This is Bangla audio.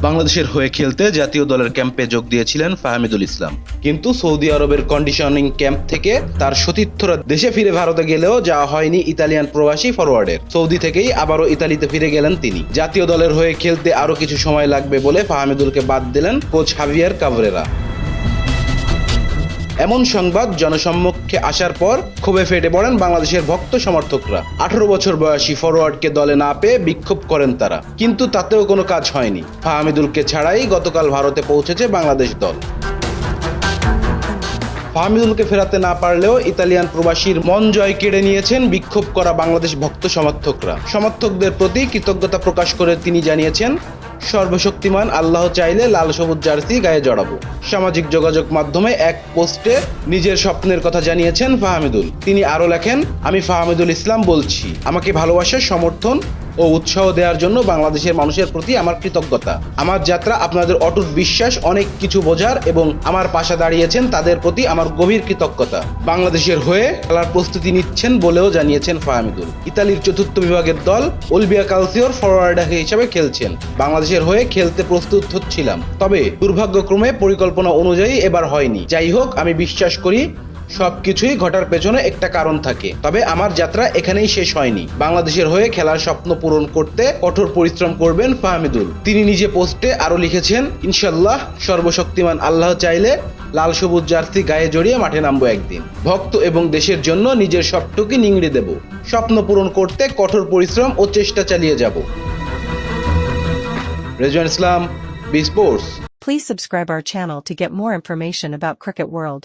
বাংলাদেশের হয়ে খেলতে জাতীয় দলের ক্যাম্পে যোগ দিয়েছিলেন ফাহমিদুল ইসলাম, কিন্তু সৌদি আরবের কন্ডিশনিং ক্যাম্প থেকে তার সতীর্থরা দেশে ফিরে ভারতে গেলেও যাওয়া হয়নি ইতালিয়ান প্রবাসী ফরওয়ার্ডের। সৌদি থেকেই আবারও ইতালিতে ফিরে গেলেন তিনি। জাতীয় দলের হয়ে খেলতে আরও কিছু সময় লাগবে বলে ফাহমিদুলকে বাদ দিলেন কোচ হাভিয়ার কাবরেরা। এমন সংবাদ জনসম্মুখে আসার পর ক্ষোভে ফেটে পড়েন বাংলাদেশের ভক্ত সমর্থকরা। 18 বছর বয়সী ফরওয়ার্ডকে দলে না পেয়ে বিক্ষোভ করেন তারা, কিন্তু তাতেও কোনো কাজ হয়নি। ফাহমিদুলকে ছাড়াই গতকাল ভারতে পৌঁছেছে বাংলাদেশ দল। ফাহমিদুলকে ফেরাতে না পারলেও ইতালিয়ান প্রবাসীর মন জয় কেড়ে নিয়েছেন বিক্ষোভ করা বাংলাদেশ ভক্ত সমর্থকরা। সমর্থকদের প্রতি কৃতজ্ঞতা প্রকাশ করে তিনি জানিয়েছেন, সর্বশক্তিমান আল্লাহ চাইলে লাল সবুজ জার্সি গায়ে জড়াবো। সামাজিক যোগাযোগ মাধ্যমে এক পোস্টে নিজের স্বপ্নের কথা জানিয়েছেন ফাহমিদুল। তিনি আরও লেখেন, আমি ফাহমিদুল ইসলাম বলছি, আমাকে ভালোবাসার, সমর্থন ও উৎসাহ দেওয়ার জন্য বাংলাদেশের মানুষের প্রতি আমার কৃতজ্ঞতা। আমার যাত্রা আপনাদের অটুট বিশ্বাস, অনেক কিছু বোঝার এবং আমার পাশে দাঁড়িয়েছেন তাদের প্রতি আমার গভীর কৃতজ্ঞতা। বাংলাদেশের হয়ে খেলার প্রস্তুতি নিচ্ছেন বলেও জানিয়েছেন ফাহমিদুল। ইতালির চতুর্থ বিভাগের দল ওলবিয়া ক্যালসিওর ফরওয়ার্ড হিসেবে খেলছেন। বাংলাদেশের হয়ে খেলতে প্রস্তুত হচ্ছিলাম, তবে দুর্ভাগ্যক্রমে পরিকল্পনা অনুযায়ী এবার হয়নি। যাই হোক, আমি বিশ্বাস করি সবকিছুই ঘটার পেছনে একটা কারণ থাকে। তবে আমার যাত্রা এখানেই শেষ হয়নি। বাংলাদেশের হয়ে খেলার স্বপ্ন পূরণ করতে কঠোর পরিশ্রম করবেন ফাহমিদুল। তিনি নিজে পোস্টে আরো লিখেছেন, ইনশাল্লাহ সর্বশক্তিমান আল্লাহ চাইলে লাল সবুজ জার্সি গায়ে জড়িয়ে মাঠে নামবো একদিন। ভক্ত এবং দেশের জন্য নিজের সবটুকু নিংড়ে দেব। স্বপ্ন পূরণ করতে কঠোর পরিশ্রম ও চেষ্টা চালিয়ে যাব। Rezwan Islam, B sports. Please subscribe our channel to get more information about Cricket World.